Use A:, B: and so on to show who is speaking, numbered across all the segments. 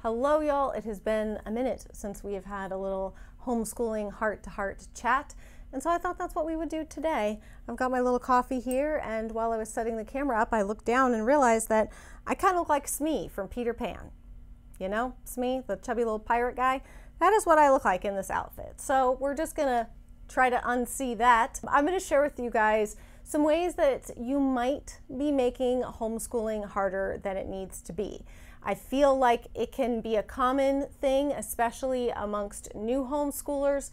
A: Hello y'all, it has been a minute since we have had a little homeschooling heart-to-heart chat, and so I thought that's what we would do today. I've got my little coffee here, and while I was setting the camera up, I looked down and realized that I kind of look like Smee from Peter Pan. You know, Smee, the chubby little pirate guy? That is what I look like in this outfit. So we're just gonna try to unsee that. I'm gonna share with you guys some ways that you might be making homeschooling harder than it needs to be. I feel like it can be a common thing, especially amongst new homeschoolers,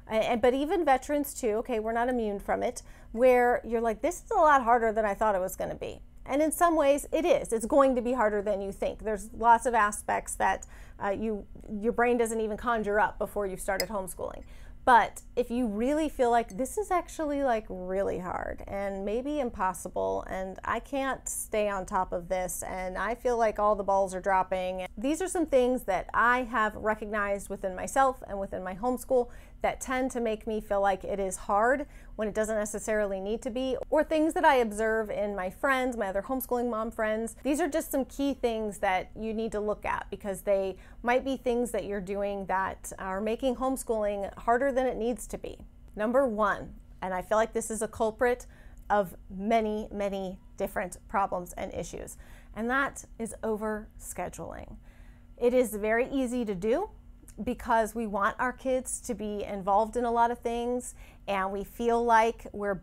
A: but even veterans too. Okay, we're not immune from it, where you're like, this is a lot harder than I thought it was going to be. And in some ways it is. It's going to be harder than you think. There's lots of aspects that your brain doesn't even conjure up before you started homeschooling. But if you really feel like this is actually like really hard and maybe impossible, and I can't stay on top of this, and I feel like all the balls are dropping, these are some things that I have recognized within myself and within my homeschool that tend to make me feel like it is hard when it doesn't necessarily need to be, or things that I observe in my friends, my other homeschooling mom friends. These are just some key things that you need to look at because they might be things that you're doing that are making homeschooling harder than it needs to be. Number one, and I feel like this is a culprit of many, many different problems and issues, and that is overscheduling. It is very easy to do because we want our kids to be involved in a lot of things, and we feel like we're,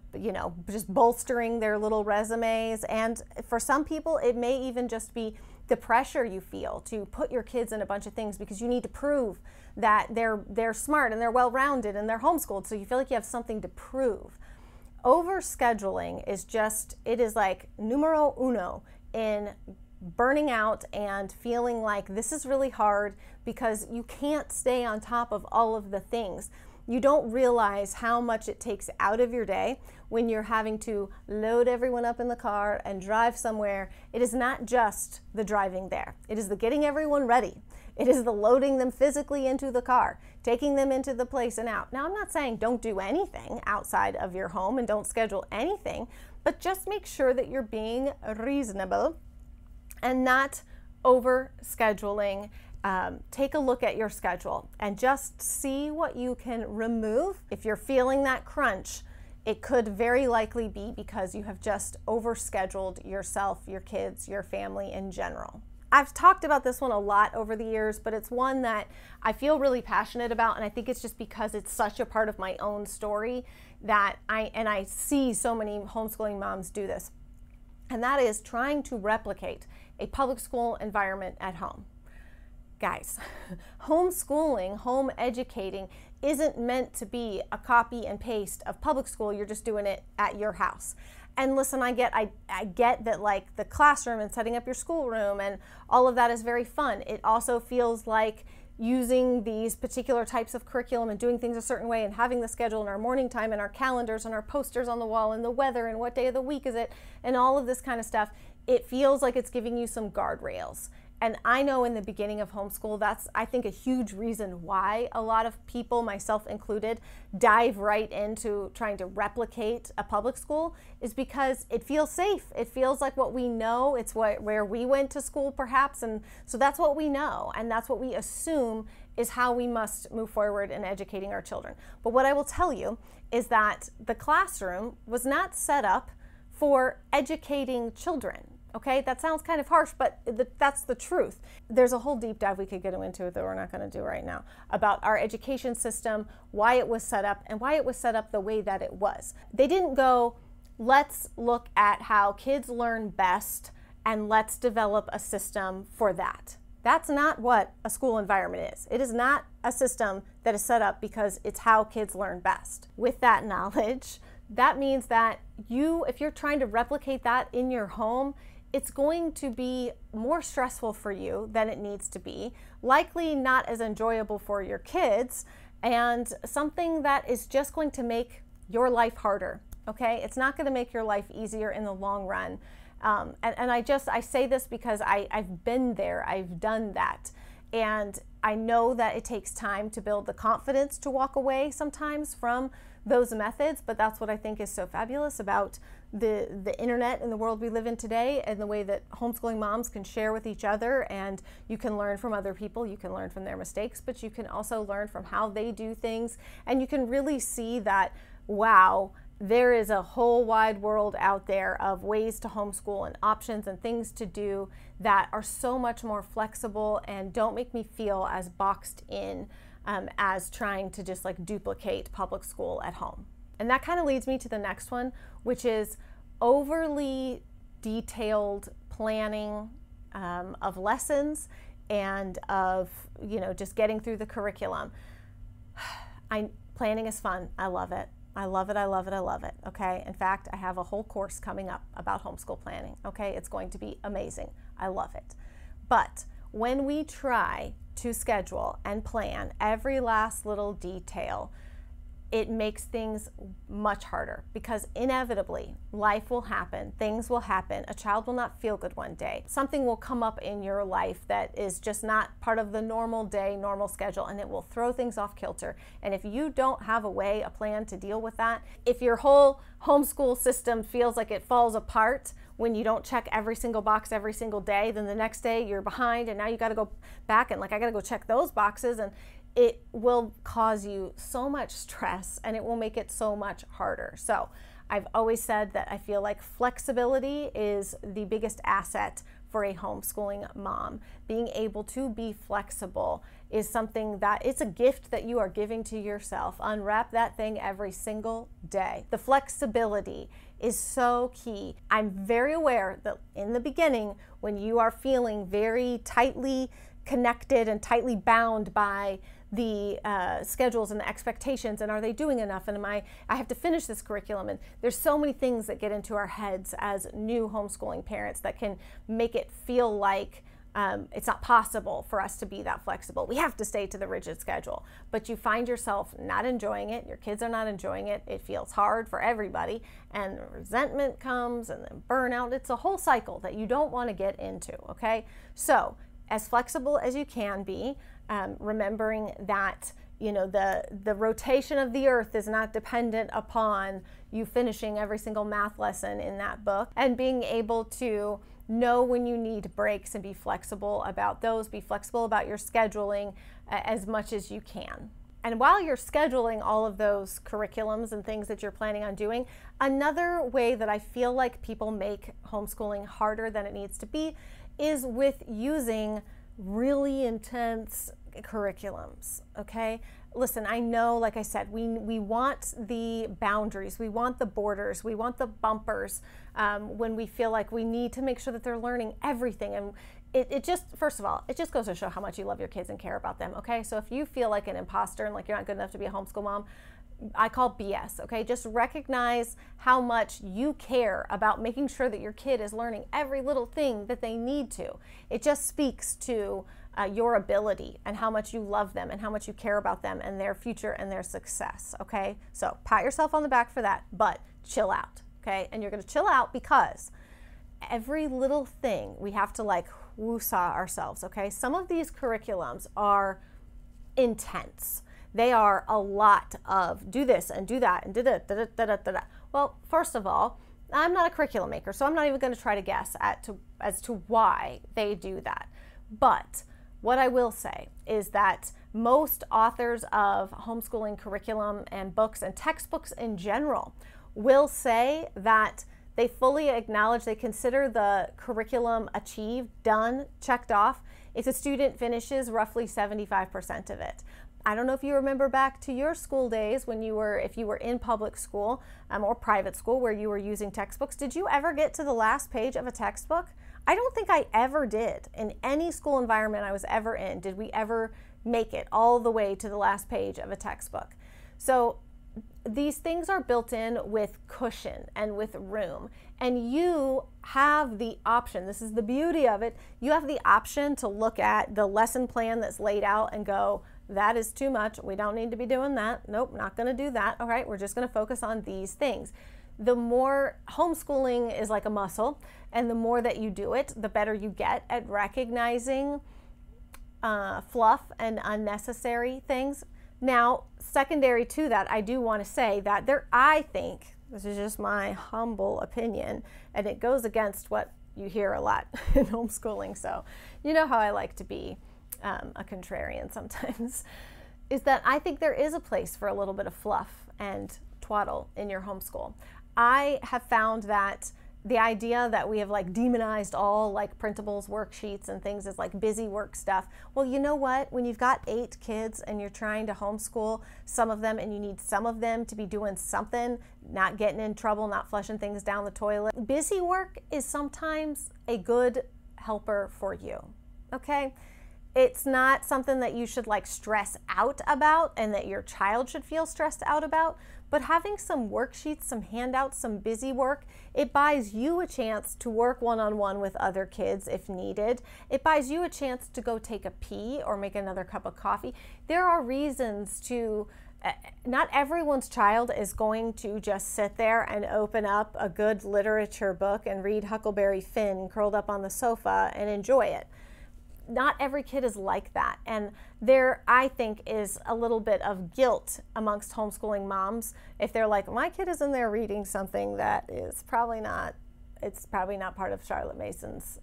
A: just bolstering their little resumes. And for some people, it may even just be the pressure you feel to put your kids in a bunch of things because you need to prove that they're smart and they're well-rounded and they're homeschooled, so you feel like you have something to prove. Overscheduling is it is like numero uno in burning out and feeling like this is really hard because you can't stay on top of all of the things. You don't realize how much it takes out of your day when you're having to load everyone up in the car and drive somewhere. It is not just the driving there. It is the getting everyone ready. It is the loading them physically into the car, taking them into the place and out. Now, I'm not saying don't do anything outside of your home and don't schedule anything, but just make sure that you're being reasonable and not over scheduling. Take a look at your schedule and just see what you can remove. If you're feeling that crunch, it could very likely be because you have just overscheduled yourself, your kids, your family in general. I've talked about this one a lot over the years, but it's one that I feel really passionate about, and I think it's just because it's such a part of my own story that I see so many homeschooling moms do this, and that is trying to replicate a public school environment at home. Guys, homeschooling, home educating isn't meant to be a copy and paste of public school. You're just doing it at your house. And listen, I get that, like, the classroom and setting up your schoolroom and all of that is very fun. It also feels like using these particular types of curriculum and doing things a certain way and having the schedule and our morning time and our calendars and our posters on the wall and the weather and what day of the week is it and all of this kind of stuff. It feels like it's giving you some guardrails. And I know in the beginning of homeschool, that's, I think, a huge reason why a lot of people, myself included, dive right into trying to replicate a public school, is because it feels safe. It feels like what we know. It's where we went to school, perhaps, and so that's what we know, and that's what we assume is how we must move forward in educating our children. But what I will tell you is that the classroom was not set up for educating children. Okay, that sounds kind of harsh, but that's the truth. There's a whole deep dive we could get into that we're not going to do right now about our education system, why it was set up, and why it was set up the way that it was. They didn't go, let's look at how kids learn best and let's develop a system for that. That's not what a school environment is. It is not a system that is set up because it's how kids learn best. With that knowledge, that means that if you're trying to replicate that in your home, it's going to be more stressful for you than it needs to be, likely not as enjoyable for your kids, and something that is just going to make your life harder, okay? It's not gonna make your life easier in the long run. And I say this because I've been there, I've done that. And I know that it takes time to build the confidence to walk away sometimes from those methods, but that's what I think is so fabulous about the internet and the world we live in today, and the way that homeschooling moms can share with each other, and you can learn from other people, you can learn from their mistakes, but you can also learn from how they do things, and you can really see that, wow, there is a whole wide world out there of ways to homeschool and options and things to do that are so much more flexible and don't make me feel as boxed in as trying to just like duplicate public school at home. And that kind of leads me to the next one, which is overly detailed planning of lessons and of, you know, just getting through the curriculum. Planning is fun. I love it. I love it, I love it, I love it, okay? In fact, I have a whole course coming up about homeschool planning, okay? It's going to be amazing. I love it. But when we try to schedule and plan every last little detail, it makes things much harder, because inevitably life will happen, things will happen, a child will not feel good one day, something will come up in your life that is just not part of the normal day, normal schedule, and it will throw things off kilter. And if you don't have a way, a plan to deal with that, if your whole homeschool system feels like it falls apart when you don't check every single box every single day, then the next day you're behind, and now you got to go back and like, I got to go check those boxes, and it will cause you so much stress, and it will make it so much harder. So I've always said that I feel like flexibility is the biggest asset for a homeschooling mom. Being able to be flexible is something that it's a gift that you are giving to yourself. Unwrap that thing every single day. The flexibility is so key. I'm very aware that in the beginning, when you are feeling very tightly connected and tightly bound by the schedules and the expectations, and are they doing enough, and I have to finish this curriculum, and there's so many things that get into our heads as new homeschooling parents that can make it feel like it's not possible for us to be that flexible. We have to stay to the rigid schedule, but you find yourself not enjoying it, your kids are not enjoying it, it feels hard for everybody, and resentment comes, and then burnout. It's a whole cycle that you don't want to get into, okay? So as flexible as you can be, remembering that, you know, the rotation of the earth is not dependent upon you finishing every single math lesson in that book, and being able to know when you need breaks and be flexible about those, be flexible about your scheduling as much as you can. And while you're scheduling all of those curriculums and things that you're planning on doing, another way that I feel like people make homeschooling harder than it needs to be is with using really intense curriculums, okay? Listen, I know, like I said, we want the boundaries, we want the borders, we want the bumpers when we feel like we need to make sure that they're learning everything. And it just, first of all, it just goes to show how much you love your kids and care about them, okay? So if you feel like an imposter and like you're not good enough to be a homeschool mom, I call BS, okay? Just recognize how much you care about making sure that your kid is learning every little thing that they need to. It just speaks to your ability and how much you love them and how much you care about them and their future and their success, okay? So pat yourself on the back for that, but chill out, okay? And you're gonna chill out because every little thing we have to like woo-saw ourselves, okay? Some of these curriculums are intense. They are a lot of do this and do that and da da da da da da da. Well, first of all, I'm not a curriculum maker, so I'm not even going to try to guess as to why they do that. But what I will say is that most authors of homeschooling curriculum and books and textbooks in general will say that they fully acknowledge, they consider the curriculum achieved, done, checked off, if a student finishes roughly 75% of it. I don't know if you remember back to your school days when you were, if you were in public school or private school where you were using textbooks, did you ever get to the last page of a textbook? I don't think I ever did. In any school environment I was ever in, did we ever make it all the way to the last page of a textbook? So these things are built in with cushion and with room, and you have the option, this is the beauty of it, you have the option to look at the lesson plan that's laid out and go, that is too much, we don't need to be doing that, nope, not going to do that, all right, we're just going to focus on these things. The more, homeschooling is like a muscle, and the more that you do it, the better you get at recognizing fluff and unnecessary things. Now, secondary to that, I do want to say that I think, this is just my humble opinion, and it goes against what you hear a lot in homeschooling, so you know how I like to be a contrarian sometimes, is that I think there is a place for a little bit of fluff and twaddle in your homeschool. I have found that the idea that we have like demonized all like printables, worksheets, and things as like busy work stuff. Well, you know what? When you've got 8 kids and you're trying to homeschool some of them and you need some of them to be doing something, not getting in trouble, not flushing things down the toilet, busy work is sometimes a good helper for you, okay? It's not something that you should like stress out about and that your child should feel stressed out about, but having some worksheets, some handouts, some busy work, it buys you a chance to work one-on-one with other kids if needed. It buys you a chance to go take a pee or make another cup of coffee. There are reasons to, not everyone's child is going to just sit there and open up a good literature book and read Huckleberry Finn curled up on the sofa and enjoy it. Not every kid is like that, and there, I think, is a little bit of guilt amongst homeschooling moms if they're like, my kid is in there reading something that is probably not part of Charlotte Mason's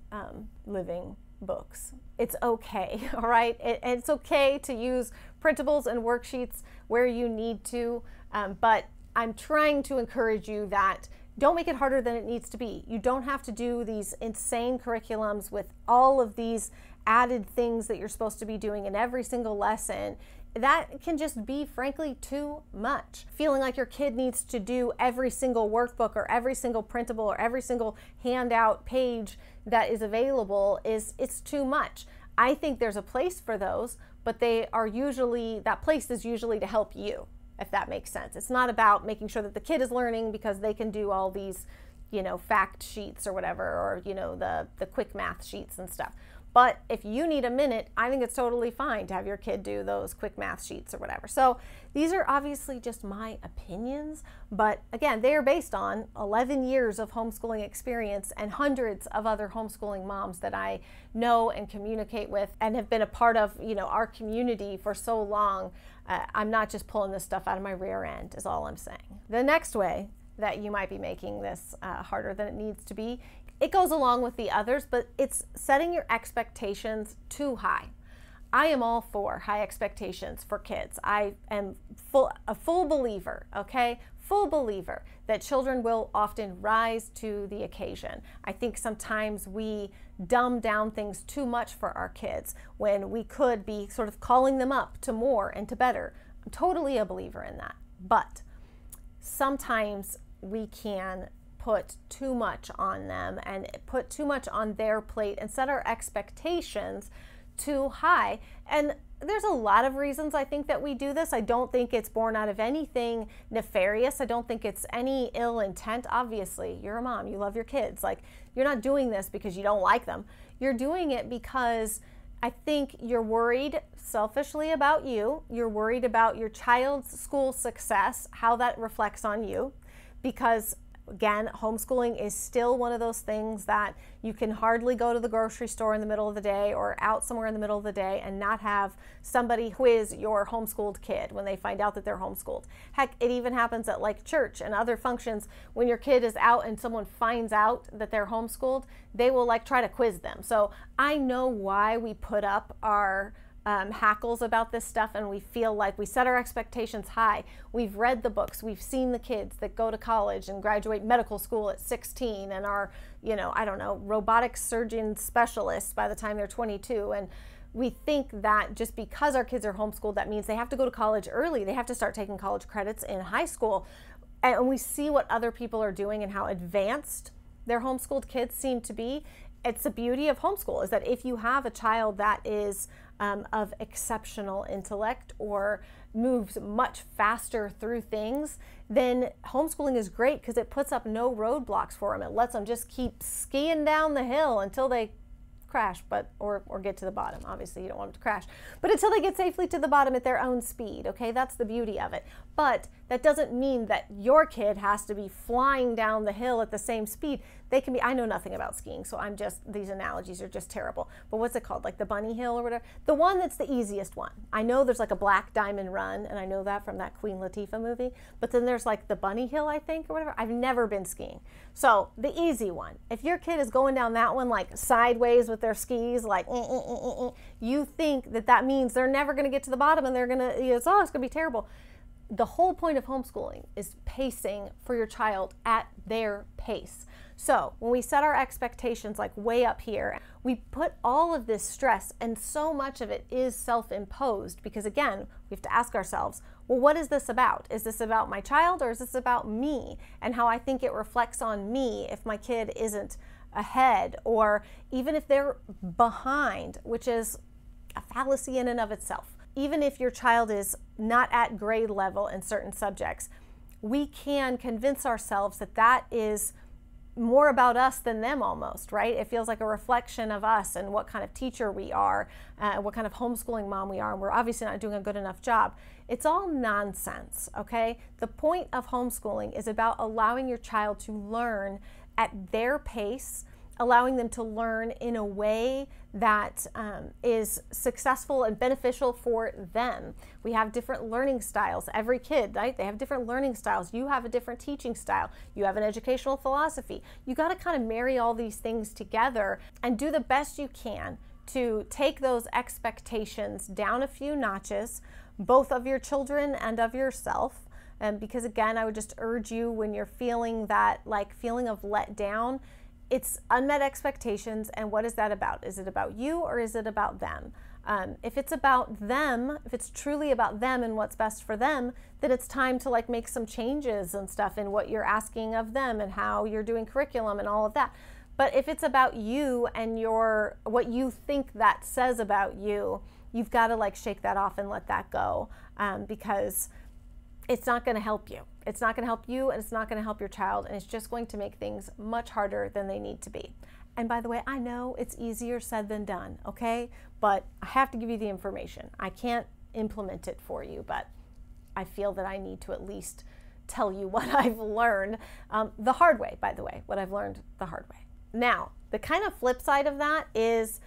A: living books. It's okay, all right? It's okay to use printables and worksheets where you need to, but I'm trying to encourage you that don't make it harder than it needs to be. You don't have to do these insane curriculums with all of these added things that you're supposed to be doing in every single lesson. That can just be, frankly, too much. Feeling like your kid needs to do every single workbook or every single printable or every single handout page that is available it's too much. I think there's a place for those, but that place is usually to help you, if that makes sense. It's not about making sure that the kid is learning because they can do all these, fact sheets or whatever, or, the quick math sheets and stuff. But if you need a minute, I think it's totally fine to have your kid do those quick math sheets or whatever. So these are obviously just my opinions, but again, they are based on 11 years of homeschooling experience and hundreds of other homeschooling moms that I know and communicate with and have been a part of, our community for so long. I'm not just pulling this stuff out of my rear end, is all I'm saying. The next way that you might be making this harder than it needs to be, it goes along with the others, but it's setting your expectations too high. I am all for high expectations for kids. I am a full believer, okay? Full believer that children will often rise to the occasion. I think sometimes we dumb down things too much for our kids when we could be sort of calling them up to more and to better. I'm totally a believer in that. But sometimes we can put too much on them and put too much on their plate and set our expectations too high. And there's a lot of reasons I think that we do this. I don't think it's born out of anything nefarious. I don't think it's any ill intent. Obviously, you're a mom, you love your kids. Like, you're not doing this because you don't like them. You're doing it because I think you're worried selfishly about you. You're worried about your child's school success, how that reflects on you, because again, homeschooling is still one of those things that you can hardly go to the grocery store in the middle of the day or out somewhere in the middle of the day and not have somebody quiz your homeschooled kid when they find out that they're homeschooled. Heck, it even happens at like church and other functions. When your kid is out and someone finds out that they're homeschooled, they will like try to quiz them. So I know why we put up our hackles about this stuff, and we feel like we set our expectations high. We've read the books, we've seen the kids that go to college and graduate medical school at 16 and are, robotic surgeon specialists by the time they're 22. And we think that just because our kids are homeschooled, that means they have to go to college early. They have to start taking college credits in high school. And we see what other people are doing and how advanced their homeschooled kids seem to be. It's the beauty of homeschool, is that if you have a child that is of exceptional intellect or moves much faster through things, then homeschooling is great because it puts up no roadblocks for them. It lets them just keep skiing down the hill until they crash, or get to the bottom. Obviously, you don't want them to crash, but until they get safely to the bottom at their own speed, okay? That's the beauty of it. But that doesn't mean that your kid has to be flying down the hill at the same speed. they can be, I know nothing about skiing, so these analogies are just terrible. But what's it called? Like the bunny hill or whatever? The one that's the easiest one. I know there's like a black diamond run, and I know that from that Queen Latifah movie. But then there's like the bunny hill, I think, or whatever. I've never been skiing. So the easy one. If your kid is going down that one like sideways with their skis, like, you think that means they're never going to get to the bottom and they're going to, it's going to be terrible. The whole point of homeschooling is pacing for your child at their pace. So when we set our expectations like way up here, we put all of this stress, and so much of it is self-imposed, because again, we have to ask ourselves, well, what is this about? Is this about my child, or is this about me and how I think it reflects on me if my kid isn't ahead, or even if they're behind, which is a fallacy in and of itself. Even if your child is not at grade level in certain subjects, we can convince ourselves that that is more about us than them almost, right? It feels like a reflection of us and what kind of teacher we are, what kind of homeschooling mom we are, and we're obviously not doing a good enough job. It's all nonsense, okay? The point of homeschooling is about allowing your child to learn at their pace, allowing them to learn in a way that is successful and beneficial for them. We have different learning styles. Every kid, right? They have different learning styles. You have a different teaching style. You have an educational philosophy. You got to kind of marry all these things together and do the best you can to take those expectations down a few notches, both of your children and of yourself. Because again, I would just urge you, when you're feeling that feeling of let down, it's unmet expectations, and what is that about? Is it about you, or is it about them? If it's about them, if it's truly about them and what's best for them, then it's time to make some changes and stuff in what you're asking of them and how you're doing curriculum and all of that. But if it's about you and what you think that says about you, you've got to shake that off and let that go, because it's not going to help you. It's not going to help you, and it's not going to help your child, and it's just going to make things much harder than they need to be. And by the way, I know it's easier said than done, okay? But I have to give you the information. I can't implement it for you, but I feel that I need to at least tell you what I've learned the hard way, by the way, what I've learned the hard way. Now, the kind of flip side of that is,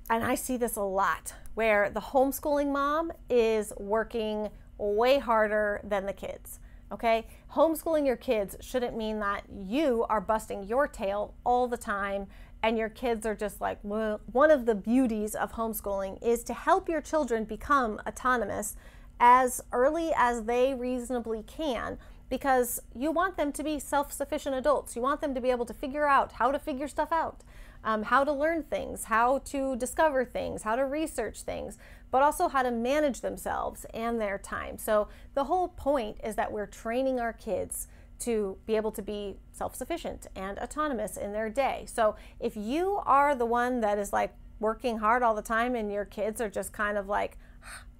A: and I see this a lot, where the homeschooling mom is working way harder than the kids, okay? Homeschooling your kids shouldn't mean that you are busting your tail all the time and your kids are just well, one of the beauties of homeschooling is to help your children become autonomous as early as they reasonably can, because you want them to be self-sufficient adults. You want them to be able to figure out how to figure stuff out, how to learn things, how to discover things, how to research things, but also how to manage themselves and their time. So the whole point is that we're training our kids to be able to be self-sufficient and autonomous in their day. So if you are the one that is working hard all the time and your kids are just kind of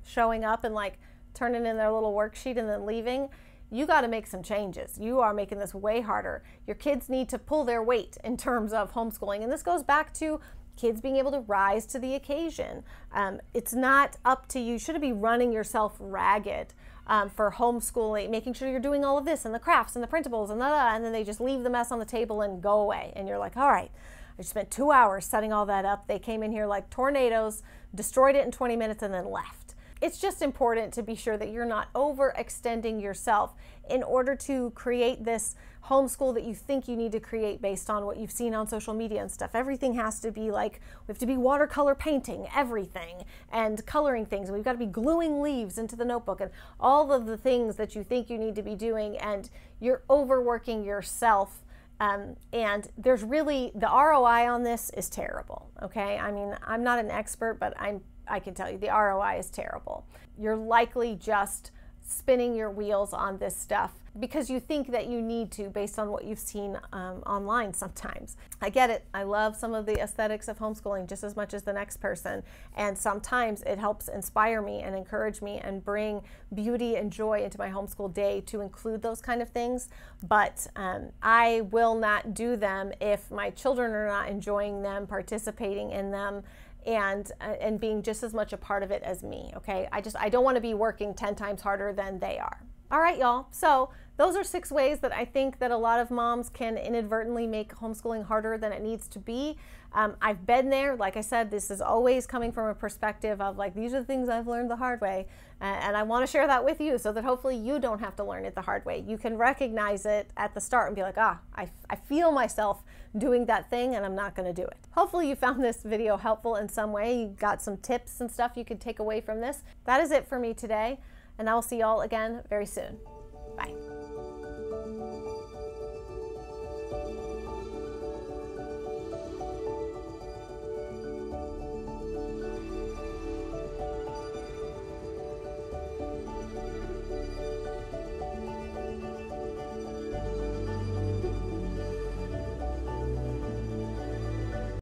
A: showing up and turning in their little worksheet and then leaving, you got to make some changes. You are making this way harder. Your kids need to pull their weight in terms of homeschooling. And this goes back to kids being able to rise to the occasion. It's not up to you. You shouldn't be running yourself ragged for homeschooling, making sure you're doing all of this and the crafts and the printables and and then they just leave the mess on the table and go away. And you're like, all right, I spent 2 hours setting all that up. They came in here like tornadoes, destroyed it in 20 minutes, and then left. It's just important to be sure that you're not overextending yourself in order to create this homeschool that you think you need to create based on what you've seen on social media and stuff. Everything has to be we have to be watercolor painting everything and coloring things. And we've got to be gluing leaves into the notebook and all of the things that you think you need to be doing, and you're overworking yourself. And there's really, the ROI on this is terrible, okay? I mean, I'm not an expert, but I can tell you the ROI is terrible. You're likely just spinning your wheels on this stuff because you think that you need to based on what you've seen online sometimes. I get it. I love some of the aesthetics of homeschooling just as much as the next person. And sometimes it helps inspire me and encourage me and bring beauty and joy into my homeschool day to include those kind of things. But I will not do them if my children are not enjoying them, participating in them, and being just as much a part of it as me, okay? I don't want to be working 10 times harder than they are. All right, y'all. So those are 6 ways that I think that a lot of moms can inadvertently make homeschooling harder than it needs to be. I've been there. Like I said, this is always coming from a perspective of like, these are the things I've learned the hard way. And I want to share that with you so that hopefully you don't have to learn it the hard way. You can recognize it at the start and be like, I feel myself doing that thing and I'm not going to do it. Hopefully you found this video helpful in some way. You got some tips and stuff you could take away from this. That is it for me today. And I will see y'all again very soon. Bye.